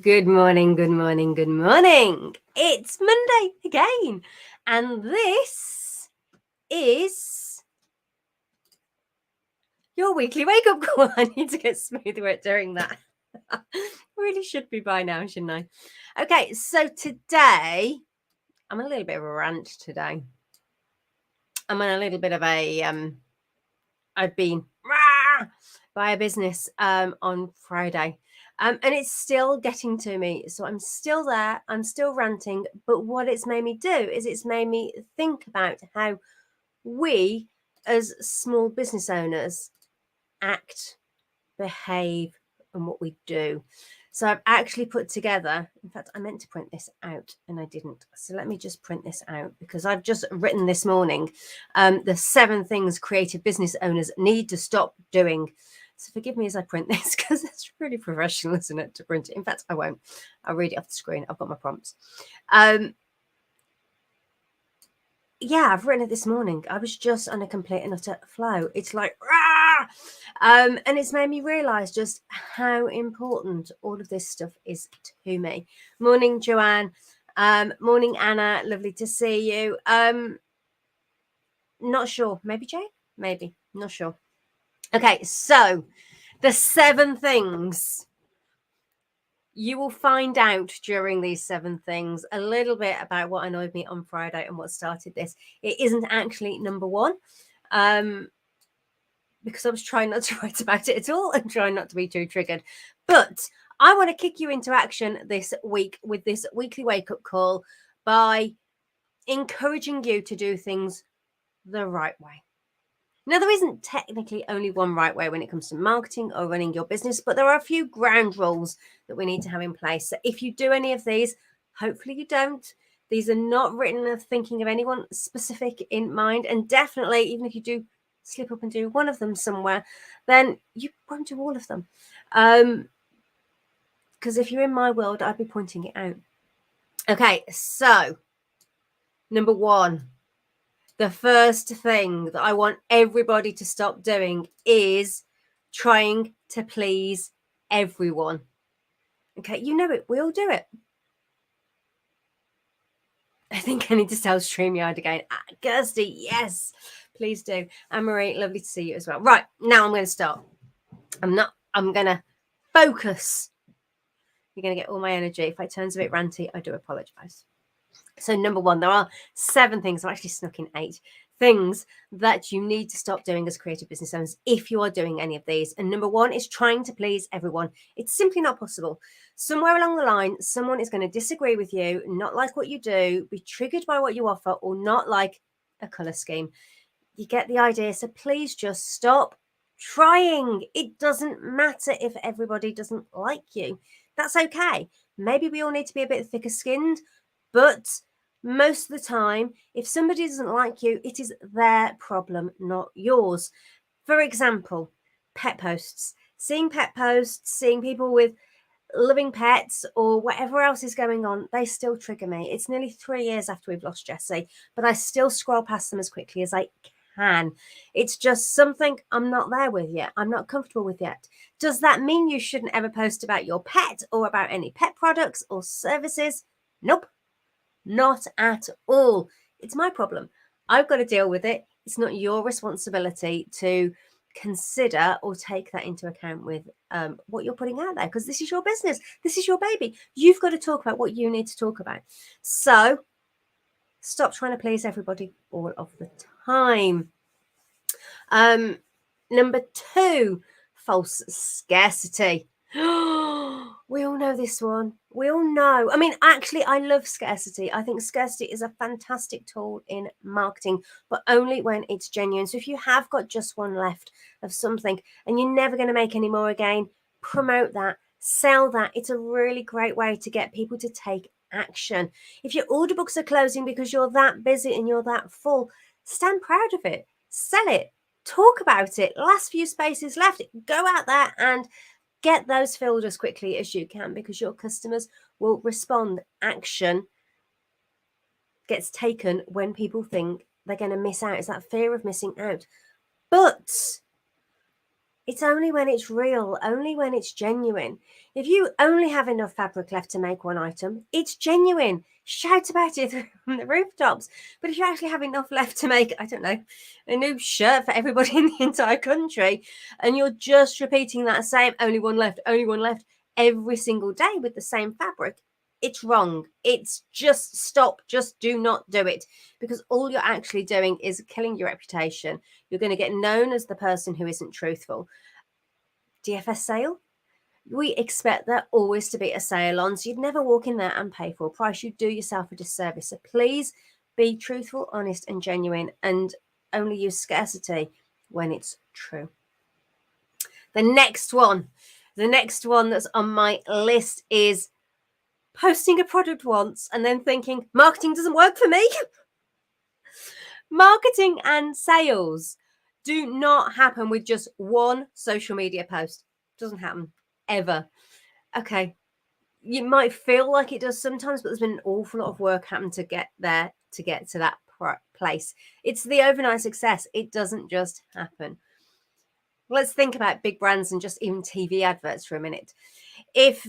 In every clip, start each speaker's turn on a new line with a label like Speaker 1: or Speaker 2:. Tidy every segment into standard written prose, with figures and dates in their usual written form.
Speaker 1: Good morning, good morning, good morning. It's Monday again. And this is your weekly wake-up call. I need to get smoother at doing that. Really should be by now, shouldn't I? Okay, so today, I'm on a little bit of a rant today. I'm on a little bit of a, I've been by a business on Friday. And it's still getting to me. So I'm still there. I'm still ranting. But what it's made me do is it's made me think about how we as small business owners act, behave, and what we do. So I've actually put together, in fact, I meant to print this out and I didn't. So let me just print this out because I've just written this morning the 7 things creative business owners need to stop doing. So forgive me as I print this because it's really professional, isn't it, to print it? In fact, I won't. I'll read it off the screen. I've got my prompts. Yeah, I've written it this morning. I was just on a complete and utter flow. It's like, and it's made me realise just how important all of this stuff is to me. Morning, Joanne. Morning, Anna. Lovely to see you. Not sure. Maybe Jane? Maybe. Not sure. Okay, so the 7 things. You will find out during these 7 things a little bit about what annoyed me on Friday and what started this. It isn't actually number 1 because I was trying not to write about it at all and trying not to be too triggered. But I want to kick you into action this week with this weekly wake-up call by encouraging you to do things the right way. Now, there isn't technically only one right way when it comes to marketing or running your business, but there are a few ground rules that we need to have in place. So if you do any of these, hopefully you don't. These are not written of thinking of anyone specific in mind. And definitely, even if you do slip up and do one of them somewhere, then you won't do all of them. Because if you're in my world, I'd be pointing it out. Okay, so number 1. The first thing that I want everybody to stop doing is trying to please everyone. Okay, you know it. We all do it. I think I need to tell StreamYard again. Kirsty, yes, please do. Anne-Marie, lovely to see you as well. Right, now I'm going to start. I'm going to focus. You're going to get all my energy. If I turns a bit ranty, I do apologise. So number 1, there are 7 things. I've actually snuck in 8 things that you need to stop doing as creative business owners if you are doing any of these. And number 1 is trying to please everyone. It's simply not possible. Somewhere along the line, someone is going to disagree with you, not like what you do, be triggered by what you offer, or not like a colour scheme. You get the idea. So please just stop trying. It doesn't matter if everybody doesn't like you. That's okay. Maybe we all need to be a bit thicker skinned, but most of the time, if somebody doesn't like you, it is their problem, not yours. For example, pet posts. Seeing pet posts, seeing people with loving pets or whatever else is going on, they still trigger me. It's nearly 3 years after we've lost Jessie, but I still scroll past them as quickly as I can. It's just something I'm not there with yet. I'm not comfortable with yet. Does that mean you shouldn't ever post about your pet or about any pet products or services? Nope. Not at all. It's my problem. I've got to deal with it. It's not your responsibility to consider or take that into account with what you're putting out there, because this is your business. This is your baby. You've got to talk about what you need to talk about. So stop trying to please everybody all of the time. Number 2, false scarcity. We all know this one. We all know. I mean, actually, I love scarcity. I think scarcity is a fantastic tool in marketing, but only when it's genuine. So if you have got just one left of something and you're never going to make any more again, promote that, sell that. It's a really great way to get people to take action. If your order books are closing because you're that busy and you're that full, stand proud of it. Sell it. Talk about it. Last few spaces left. Go out there and get those filled as quickly as you can, because your customers will respond. Action gets taken when people think they're going to miss out. It's that fear of missing out. But It's only when it's real, only when it's genuine. If you only have enough fabric left to make one item, it's genuine. Shout about it from the rooftops. But if you actually have enough left to make, I don't know, a new shirt for everybody in the entire country, and you're just repeating that same only one left every single day with the same fabric, it's wrong. It's just stop. Just do not do it, because all you're actually doing is killing your reputation. You're going to get known as the person who isn't truthful. DFS sale, we expect there always to be a sale on, so you'd never walk in there and pay full price. You'd do yourself a disservice. So please be truthful, honest, and genuine, and only use scarcity when it's true. The next one that's on my list is posting a product once and then thinking marketing doesn't work for me. Marketing and sales do not happen with just one social media post. Doesn't happen ever. Okay, you might feel like it does sometimes, but there's been an awful lot of work happened to get there, to get to that place. It's the overnight success. It doesn't just happen. Let's think about big brands and just even TV adverts for a minute. If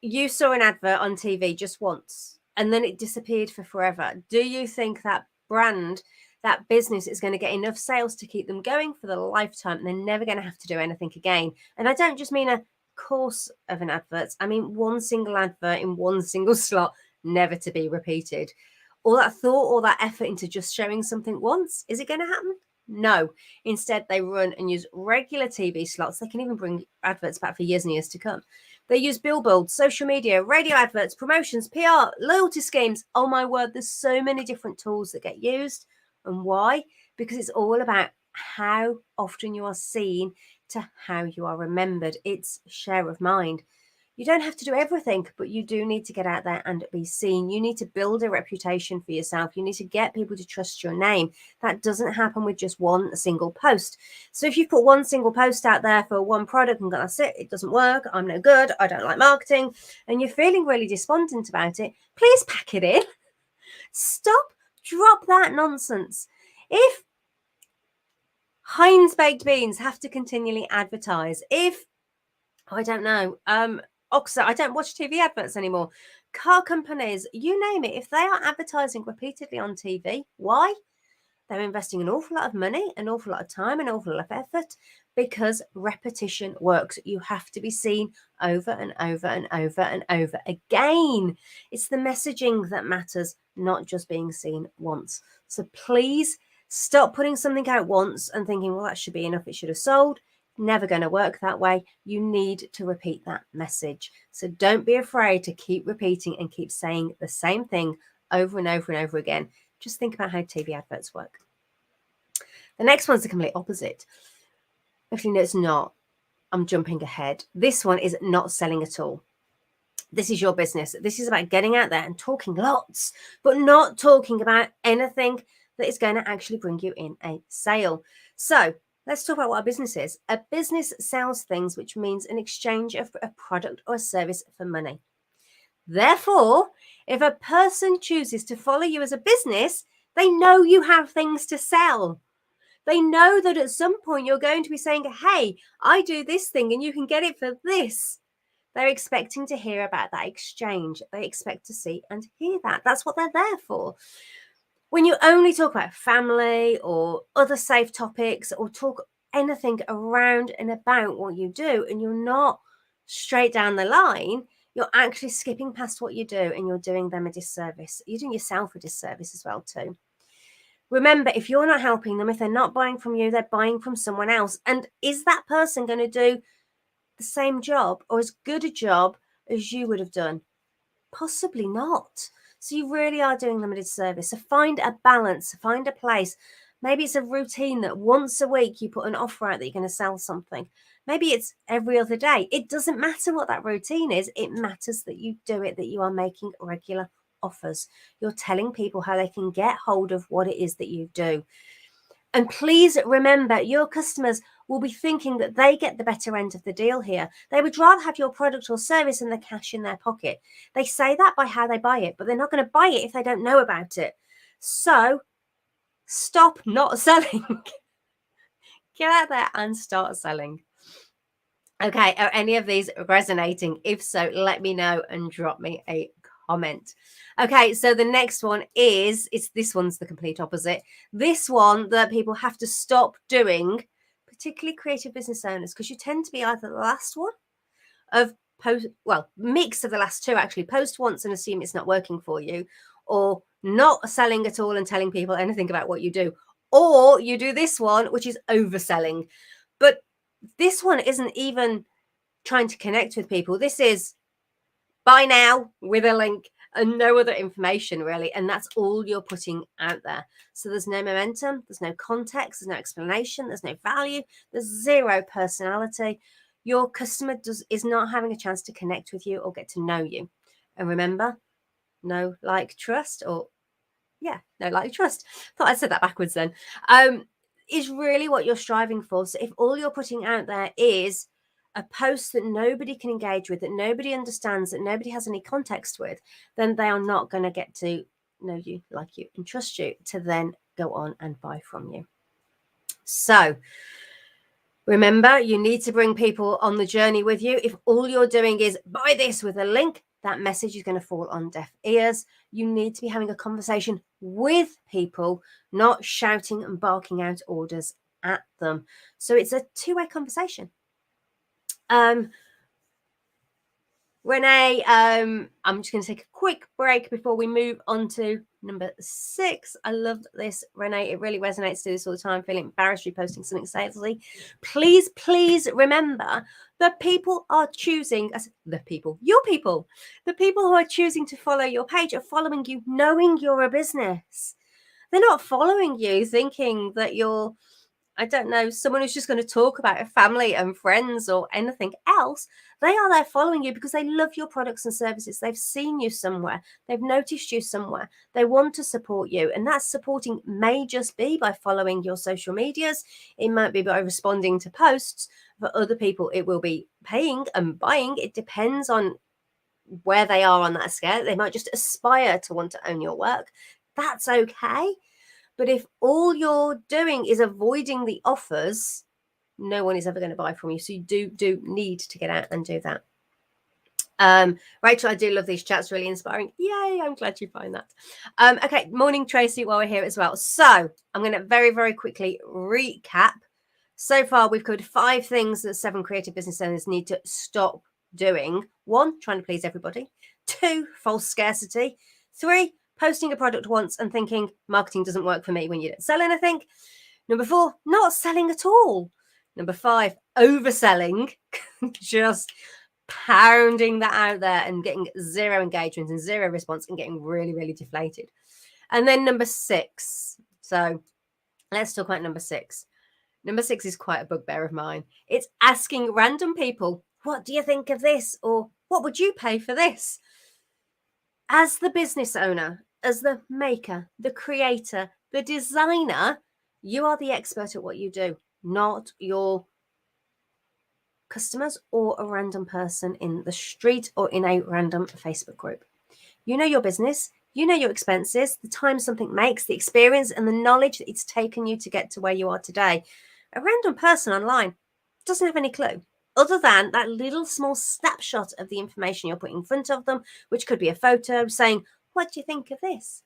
Speaker 1: you saw an advert on TV just once and then it disappeared for forever, do you think that brand, that business, is going to get enough sales to keep them going for the lifetime? They're never going to have to do anything again. And I don't just mean a course of an advert. I mean one single advert in one single slot, never to be repeated. All that thought, all that effort into just showing something once, is it going to happen? No. Instead, they run and use regular TV slots. They can even bring adverts back for years and years to come. They use billboards, social media, radio adverts, promotions, PR, loyalty schemes. Oh my word, there's so many different tools that get used. And why? Because it's all about how often you are seen to how you are remembered. It's share of mind. You don't have to do everything, but you do need to get out there and be seen. You need to build a reputation for yourself. You need to get people to trust your name. That doesn't happen with just one single post. So if you put one single post out there for one product and go, that's it, it doesn't work, I'm no good, I don't like marketing, and you're feeling really despondent about it, please pack it in. Stop, drop that nonsense. If Heinz baked beans have to continually advertise, if, I don't know, Oxa, I don't watch TV adverts anymore. Car companies, you name it, if they are advertising repeatedly on TV, why? They're investing an awful lot of money, an awful lot of time, an awful lot of effort, because repetition works. You have to be seen over and over and over and over again. It's the messaging that matters, not just being seen once. So please stop putting something out once and thinking, well, that should be enough, it should have sold. Never going to work that way. You need to repeat that message. So don't be afraid to keep repeating and keep saying the same thing over and over and over again. Just think about how TV adverts work. The next one's the complete opposite. Actually, no, it's not. I'm jumping ahead. This one is not selling at all. This is your business. This is about getting out there and talking lots, but not talking about anything that is going to actually bring you in a sale. So let's talk about what a business is. A business sells things, which means an exchange of a product or a service for money. Therefore, if a person chooses to follow you as a business, they know you have things to sell. They know that at some point you're going to be saying, hey, I do this thing and you can get it for this. They're expecting to hear about that exchange. They expect to see and hear that. That's what they're there for. When you only talk about family or other safe topics or talk anything around and about what you do, and you're not straight down the line, you're actually skipping past what you do and you're doing them a disservice. You're doing yourself a disservice as well too. Remember, if you're not helping them, if they're not buying from you, they're buying from someone else. And is that person going to do the same job or as good a job as you would have done? Possibly not. So you really are doing them a disservice. So find a balance, find a place. Maybe it's a routine that once a week you put an offer out that you're going to sell something. Maybe it's every other day. It doesn't matter what that routine is. It matters that you do it, that you are making regular offers. You're telling people how they can get hold of what it is that you do. And please remember, your customers will be thinking that they get the better end of the deal here. They would rather have your product or service than the cash in their pocket. They say that by how they buy it, but they're not going to buy it if they don't know about it. So stop not selling. Get out there and start selling. Okay, are any of these resonating? If so, let me know and drop me a comment. Okay, so the next one this one's the complete opposite. This one that people have to stop doing, particularly creative business owners, because you tend to be either the last one of mix of the last two, actually. Post once and assume it's not working for you, or not selling at all and telling people anything about what you do, or you do this one, which is overselling. But this one isn't even trying to connect with people. This is buy now with a link and no other information, really. And that's all you're putting out there. So there's no momentum, there's no context, there's no explanation, there's no value, there's zero personality. Your customer is not having a chance to connect with you or get to know you. And remember, no, like, trust, or no, like, trust. Thought I said that backwards then. Is really what you're striving for. So if all you're putting out there is a post that nobody can engage with, that nobody understands, that nobody has any context with, then they are not going to get to know you, like you, and trust you to then go on and buy from you. So remember, you need to bring people on the journey with you. If all you're doing is buy this with a link, that message is going to fall on deaf ears. You need to be having a conversation with people, not shouting and barking out orders at them. So it's a two-way conversation. Renee, I'm just going to take a quick break before we move on to number 6. I love this, Renee. It really resonates to this all the time. Feeling embarrassed reposting something salesy. Please remember that people are choosing, the people who are choosing to follow your page are following you knowing you're a business. They're not following you thinking that you're, I don't know, someone who's just going to talk about a family and friends or anything else. They are there following you because they love your products and services. They've seen you somewhere. They've noticed you somewhere. They want to support you. And that supporting may just be by following your social medias. It might be by responding to posts. For other people, it will be paying and buying. It depends on where they are on that scale. They might just aspire to want to own your work. That's okay. But if all you're doing is avoiding the offers, no one is ever going to buy from you. So you do need to get out and do that. Rachel, I do love these chats, really inspiring. Yay, I'm glad you find that. Okay, morning, Tracy, while we're here as well. So I'm going to very quickly recap. So far, we've covered 5 things that 7 creative business owners need to stop doing. 1, trying to please everybody. 2, false scarcity. 3, posting a product once and thinking marketing doesn't work for me when you don't sell anything. Number 4, not selling at all. Number 5, overselling, just pounding that out there and getting 0 engagement and 0 response and getting really deflated. And then number 6. So let's talk about number 6. Number 6 is quite a bugbear of mine. It's asking random people, what do you think of this? Or what would you pay for this? As the business owner, as the maker, the creator, the designer, you are the expert at what you do, not your customers or a random person in the street or in a random Facebook group. You know your business, you know your expenses, the time something makes, the experience and the knowledge that it's taken you to get to where you are today. A random person online doesn't have any clue, other than that little small snapshot of the information you're putting in front of them, which could be a photo saying, what do you think of this?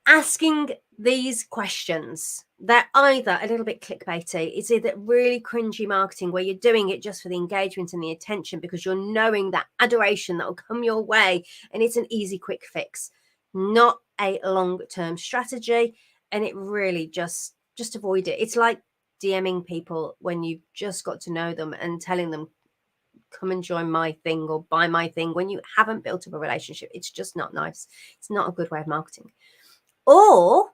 Speaker 1: Asking these questions, they're either a little bit clickbaity, it's either really cringy marketing where you're doing it just for the engagement and the attention because you're knowing that adoration that will come your way and it's an easy quick fix, not a long-term strategy. And it really just avoid it. It's like DMing people when you've just got to know them and telling them come and join my thing or buy my thing when you haven't built up a relationship. It's just not nice. It's not a good way of marketing. Or,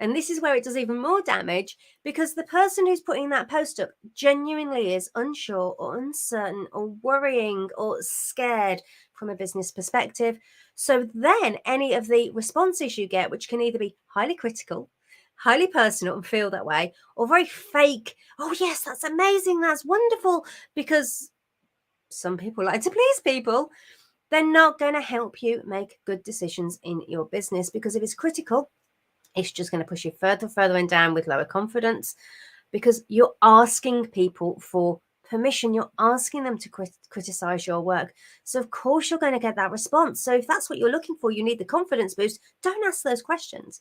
Speaker 1: and this is where it does even more damage, because the person who's putting that post up genuinely is unsure or uncertain or worrying or scared from a business perspective. So then any of the responses you get, which can either be highly critical, highly personal and feel that way, or very fake, oh yes, that's amazing, that's wonderful, because some people like to please people, they're not going to help you make good decisions in your business, because if it's critical, it's just going to push you further and down with lower confidence, because you're asking people for permission. You're asking them to criticize your work. So of course you're going to get that response. So if that's what you're looking for, you need the confidence boost, don't ask those questions.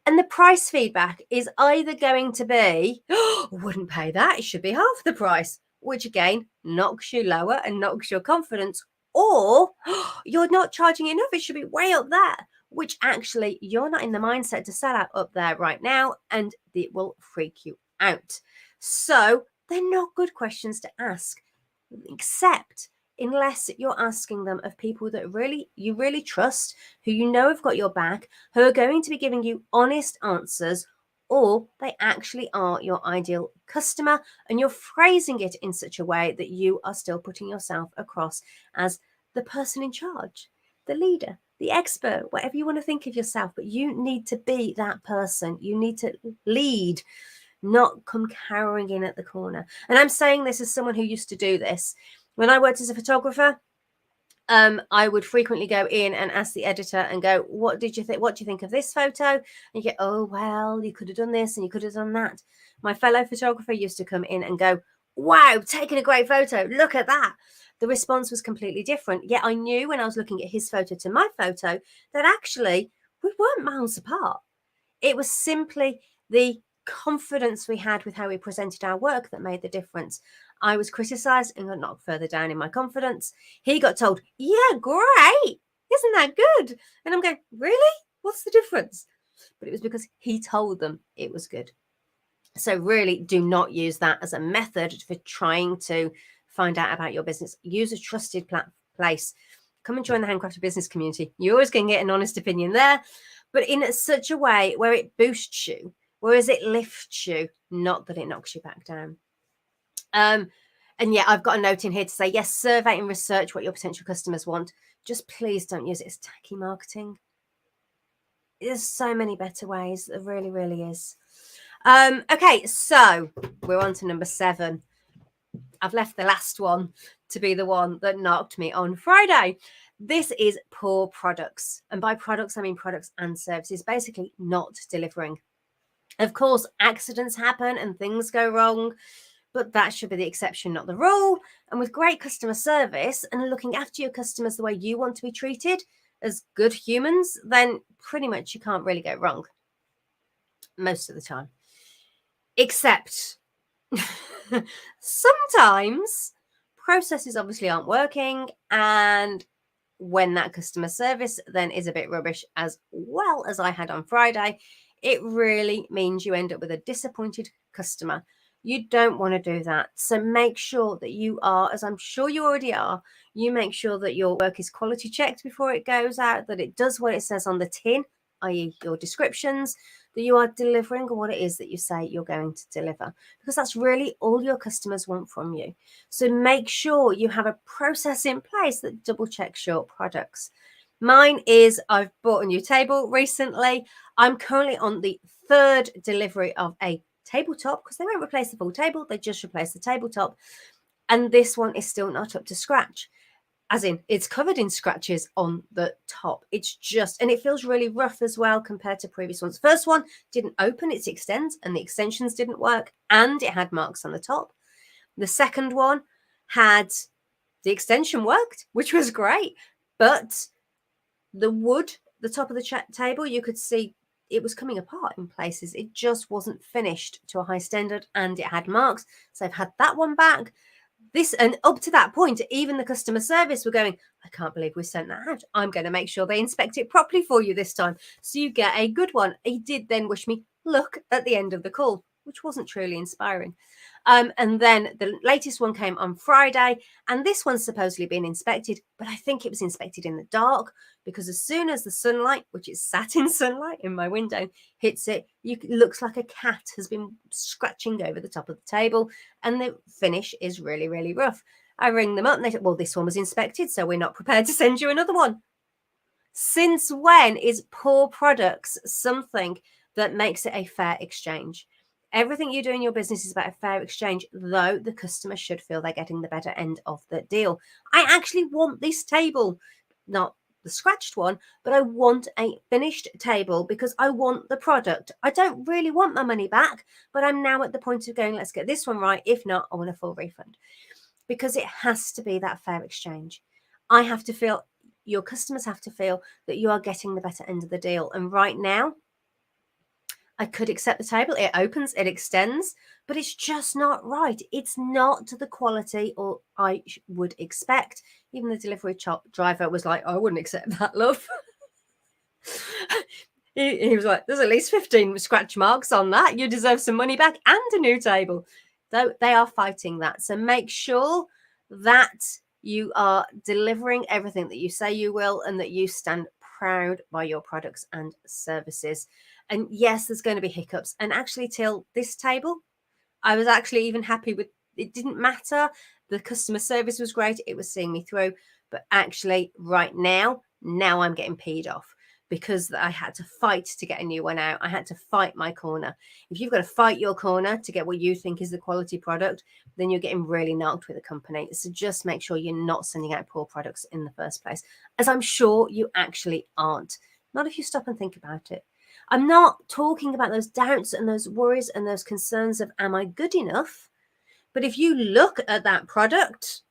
Speaker 1: And the price feedback is either going to be, oh, I wouldn't pay that, it should be half the price, which again knocks you lower and knocks your confidence, or oh, you're not charging enough, it should be way up there, which actually you're not in the mindset to sell out up there right now, and it will freak you out. So they're not good questions to ask, except unless you're asking them of people that you really trust, who you know have got your back, who are going to be giving you honest answers, or they actually are your ideal customer and you're phrasing it in such a way that you are still putting yourself across as the person in charge, the leader, the expert, whatever you want to think of yourself. But you need to be that person. You need to lead, not come cowering in at the corner. And I'm saying this as someone who used to do this. When I worked as a photographer, I would frequently go in and ask the editor and go, what do you think of this photo? And you get, oh, well, you could have done this and you could have done that. My fellow photographer used to come in and go, wow, taking a great photo. Look at that. The response was completely different. Yet I knew when I was looking at his photo to my photo that actually we weren't miles apart. It was simply the confidence we had with how we presented our work that made the difference. I was criticized and got knocked further down in my confidence. He got told, yeah, great. Isn't that good? And I'm going, really? What's the difference? But it was because he told them it was good. So really do not use that as a method for trying to find out about your business. Use a trusted place. Come and join the Handcrafted Business community. You're always going to get an honest opinion there, but in such a way where it boosts you, whereas it lifts you, not that it knocks you back down. And yeah, I've got a note in here to say, yes, survey and research what your potential customers want. Just please don't use it as tacky marketing. There's so many better ways. There really, really is. Okay, so we're on to number 7. I've left the last one to be the one that knocked me on Friday. This is poor products. And by products, I mean products and services, basically not delivering. Of course, accidents happen and things go wrong, but that should be the exception, not the rule. And with great customer service and looking after your customers the way you want to be treated as good humans, then pretty much you can't really go wrong most of the time. Except sometimes processes obviously aren't working, and when that customer service then is a bit rubbish, as well as I had on Friday, it really means you end up with a disappointed customer. You don't want to do that. So make sure that you are, as I'm sure you already are, you make sure that your work is quality checked before it goes out, that it does what it says on the tin, i.e. your descriptions, that you are delivering what it is that you say you're going to deliver, because that's really all your customers want from you. So make sure you have a process in place that double checks your products. Mine is, I've bought a new table recently. I'm currently on the 3rd delivery of a tabletop, because they won't replace the full table, they just replace the tabletop. And this one is still not up to scratch. As in, it's covered in scratches on the top. It's just, and it feels really rough as well compared to previous ones. First one didn't open its extends and the extensions didn't work, and it had marks on the top. The second one had, the extension worked, which was great, but the wood, the top of the table, you could see it was coming apart in places. It just wasn't finished to a high standard, and it had marks. So I've had that one back. This, and up to that point, even the customer service were going, I can't believe we sent that out. I'm going to make sure they inspect it properly for you this time, so you get a good one. He did then wish me luck at the end of the call, which wasn't truly inspiring. And then the latest one came on Friday, and this one's supposedly been inspected, but I think it was inspected in the dark, because as soon as the sunlight, which is satin sunlight in my window, hits it, it looks like a cat has been scratching over the top of the table, and the finish is really, really rough. I ring them up and they said, well, this one was inspected, so we're not prepared to send you another one. Since when is poor products something that makes it a fair exchange? Everything you do in your business is about a fair exchange, though the customer should feel they're getting the better end of the deal. I actually want this table, not the scratched one, but I want a finished table because I want the product. I don't really want my money back, but I'm now at the point of going, let's get this one right. If not, I want a full refund, because it has to be that fair exchange. I have to feel, your customers have to feel that you are getting the better end of the deal. And right now, I could accept the table. It opens, it extends, but it's just not right. It's not to the quality or I would expect. Even the delivery driver was like, I wouldn't accept that, love. he was like, there's at least 15 scratch marks on that. You deserve some money back and a new table. So they are fighting that. So make sure that you are delivering everything that you say you will, and that you stand proud by your products and services. And yes, there's going to be hiccups. And actually, till this table, I was actually even happy with it. Didn't matter. The customer service was great. It was seeing me through. But actually, right now I'm getting peed off because I had to fight to get a new one out. I had to fight my corner. If you've got to fight your corner to get what you think is the quality product, then you're getting really knocked with a company. So just make sure you're not sending out poor products in the first place, as I'm sure you actually aren't. Not if you stop and think about it. I'm not talking about those doubts and those worries and those concerns of, am I good enough? But if you look at that product,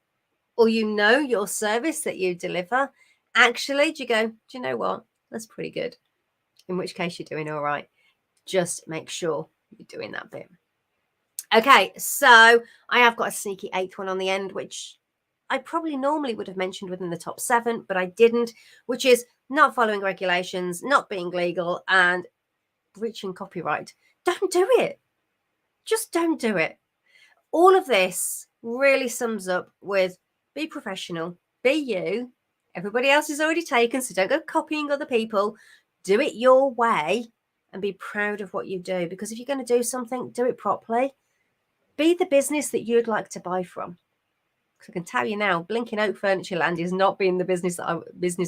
Speaker 1: or you know your service that you deliver, actually, do you go, do you know what? That's pretty good. In which case you're doing all right. Just make sure you're doing that bit. Okay, so I have got a sneaky 8th one on the end, which I probably normally would have mentioned within the top 7, but I didn't, which is not following regulations, not being legal, and breaching copyright. Don't do it. Just don't do it. All of this really sums up with be professional, be you. Everybody else is already taken, so don't go copying other people. Do it your way and be proud of what you do, because if you're going to do something, do it properly. Be the business that you'd like to buy from. Because I can tell you now, Blinking Oak Furniture Land is not being the business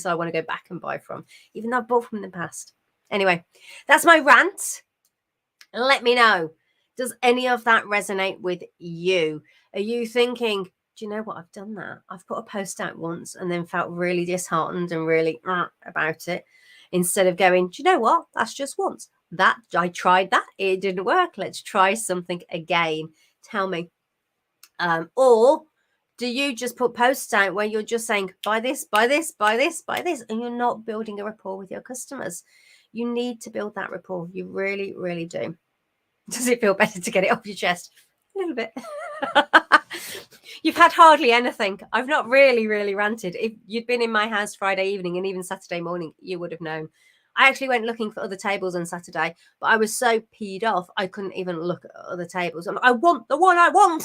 Speaker 1: I want to go back and buy from, even though I've bought from in the past. Anyway, that's my rant. Let me know. Does any of that resonate with you? Are you thinking, do you know what? I've done that. I've put a post out once and then felt really disheartened and really about it. Instead of going, do you know what? That's just once. That I tried that. It didn't work. Let's try something again. Tell me. Or do you just put posts out where you're just saying, buy this, buy this, buy this, buy this, and you're not building a rapport with your customers? You need to build that rapport. You really, really do. Does it feel better to get it off your chest? A little bit. You've had hardly anything. I've not really ranted. If you'd been in my house Friday evening and even Saturday morning, you would have known. I actually went looking for other tables on Saturday, but I was so peed off, I couldn't even look at other tables. I want the one I want.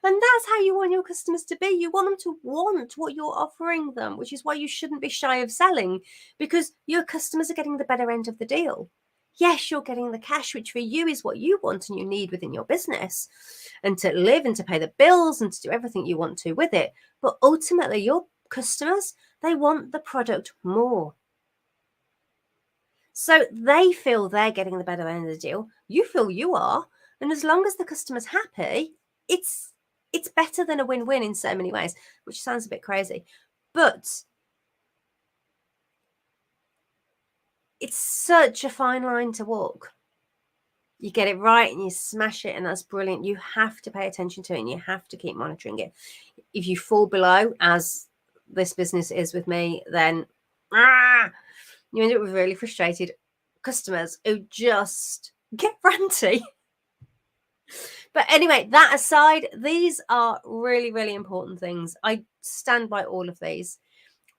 Speaker 1: And that's how you want your customers to be. You want them to want what you're offering them, which is why you shouldn't be shy of selling, because your customers are getting the better end of the deal. Yes, you're getting the cash, which for you is what you want and you need within your business, and to live and to pay the bills and to do everything you want to with it. But ultimately, your customers, they want the product more. So they feel they're getting the better end of the deal. You feel you are. And as long as the customer's happy, it's better than a win-win in so many ways, which sounds a bit crazy. But it's such a fine line to walk. You get it right and you smash it, and that's brilliant. You have to pay attention to it and you have to keep monitoring it. If you fall below, as this business is with me, then you end up with really frustrated customers who just get ranty. But anyway, that aside, these are really, really important things. I stand by all of these.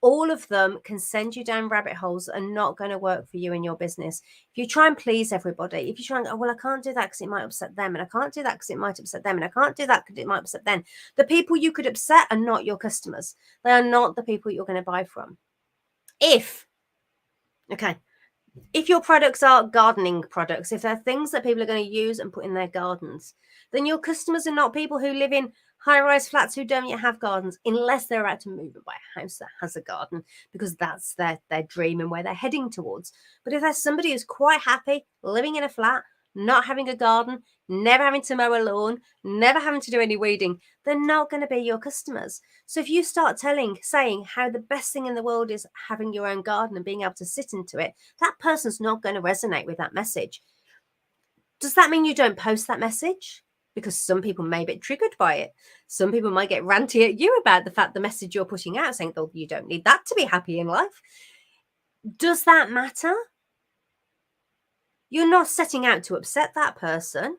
Speaker 1: All of them can send you down rabbit holes that are not going to work for you in your business. If you try and please everybody, if you try and go, well, I can't do that because it might upset them, and I can't do that because it might upset them, and I can't do that because it might upset them. The people you could upset are not your customers. They are not the people you're going to buy from. If your products are gardening products, if they're things that people are going to use and put in their gardens, then your customers are not people who live in high-rise flats who don't yet have gardens, unless they're about to move and buy a house that has a garden, because that's their dream and where they're heading towards. But if there's somebody who's quite happy living in a flat, not having a garden, never having to mow a lawn, never having to do any weeding, they're not going to be your customers. So if you start saying how the best thing in the world is having your own garden and being able to sit into it, that person's not going to resonate with that message. Does that mean you don't post that message? Because some people may be triggered by it. Some people might get ranty at you about the fact the message you're putting out, saying, oh, you don't need that to be happy in life. Does that matter? You're not setting out to upset that person.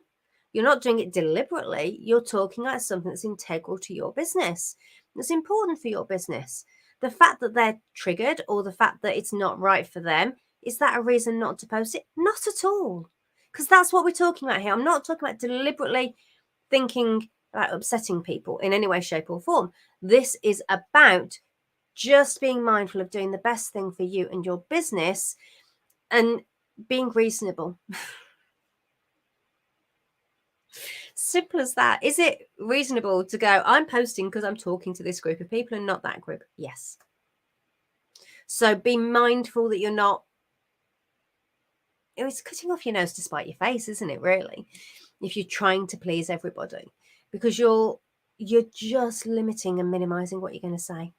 Speaker 1: You're not doing it deliberately. You're talking about something that's integral to your business. That's important for your business. The fact that they're triggered or the fact that it's not right for them, is that a reason not to post it? Not at all. Because that's what we're talking about here. I'm not talking about deliberately thinking about upsetting people in any way, shape, or form. This is about just being mindful of doing the best thing for you and your business and being reasonable. Simple as that. Is it reasonable to go, I'm posting because I'm talking to this group of people and not that group? Yes. So be mindful that you're not, it's cutting off your nose to spite your face, isn't it, really? If you're trying to please everybody, because you're just limiting and minimizing what you're going to say.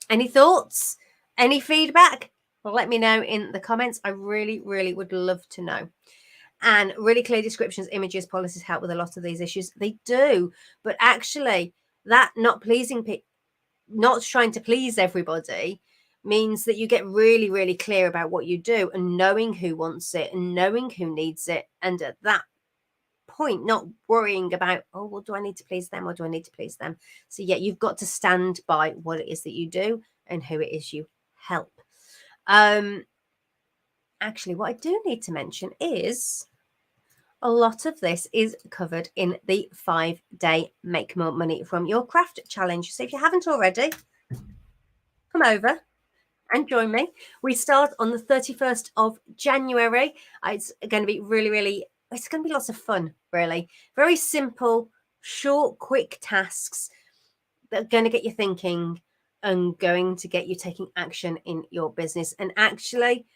Speaker 1: Any thoughts? Any feedback? Well, let me know in the comments. I really, really would love to know. And really clear descriptions, images, policies help with a lot of these issues. They do. But actually, that not trying to please everybody means that you get really, really clear about what you do and knowing who wants it and knowing who needs it. And at that point, not worrying about, oh, well, do I need to please them or do I need to please them? So yeah, you've got to stand by what it is that you do and who it is you help. Actually, what I do need to mention is a lot of this is covered in the 5-day Make More Money from Your Craft challenge. So if you haven't already, come over and join me. We start on the 31st of January. It's going to be it's going to be lots of fun, really. Very simple, short, quick tasks that are going to get you thinking and going to get you taking action in your business. And actually,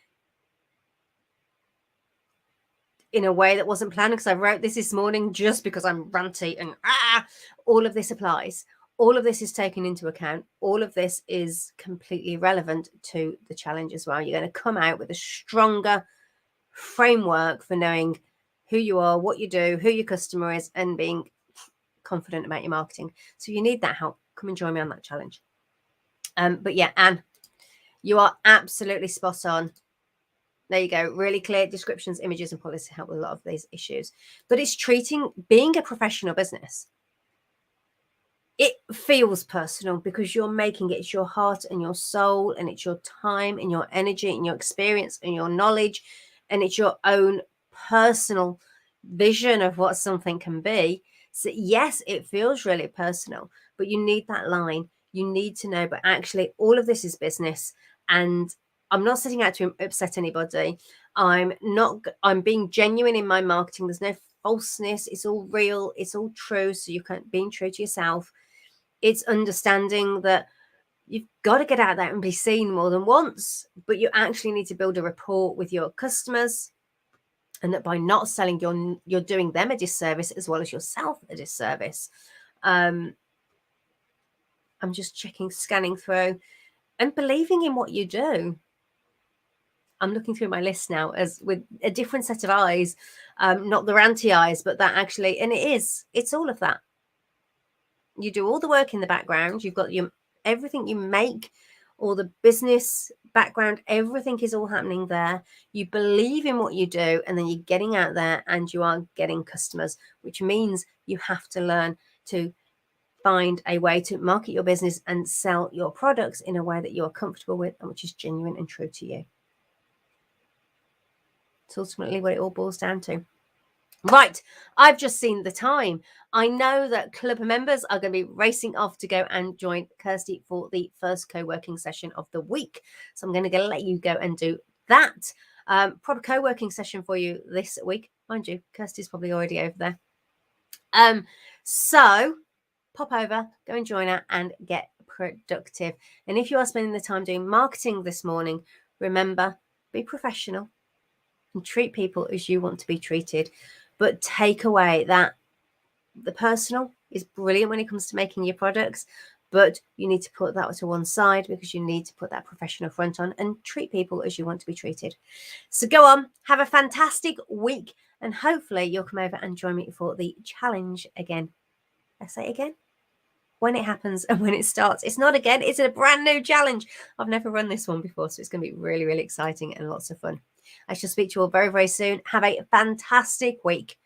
Speaker 1: in a way that wasn't planned, because I wrote this morning just because I'm ranty and all of this applies. All of this is taken into account. All of this is completely relevant to the challenge as well. You're going to come out with a stronger framework for knowing who you are, what you do, who your customer is, and being confident about your marketing. So you need that help. Come and join me on that challenge. But yeah, Anne, you are absolutely spot on. There you go. Really clear descriptions, images, and policies help with a lot of these issues. But it's being a professional business. It feels personal because you're making it. It's your heart and your soul, and it's your time and your energy and your experience and your knowledge, and it's your own personal vision of what something can be. So yes, it feels really personal, but you need that line. You need to know, but actually all of this is business, and I'm not setting out to upset anybody. I'm being genuine in my marketing. There's no falseness. It's all real. It's all true. So you can being true to yourself. It's understanding that you've got to get out there and be seen more than once, but you actually need to build a rapport with your customers. And that by not selling, you're doing them a disservice as well as yourself a disservice. I'm just scanning through and believing in what you do. I'm looking through my list now as with a different set of eyes, not the ranty eyes, but that actually, and it's all of that. You do all the work in the background. You've got everything you make, all the business background, everything is all happening there. You believe in what you do, and then you're getting out there and you are getting customers, which means you have to learn to find a way to market your business and sell your products in a way that you're comfortable with and which is genuine and true to you. It's ultimately what it all boils down to. Right, I've just seen the time. I know that club members are going to be racing off to go and join Kirsty for the first co-working session of the week. So I'm going to let you go and do that. Proper co-working session for you this week. Mind you, Kirsty's probably already over there. So pop over, go and join her and get productive. And if you are spending the time doing marketing this morning, remember, be professional. and treat people as you want to be treated. But take away that the personal is brilliant when it comes to making your products, but you need to put that to one side because you need to put that professional front on and treat people as you want to be treated. So go on, have a fantastic week, and hopefully you'll come over and join me for the challenge again. I say again, when it happens and when it starts. It's not again, it's a brand new challenge. I've never run this one before, so it's going to be really, really exciting and lots of fun. I shall speak to you all very, very soon. Have a fantastic week.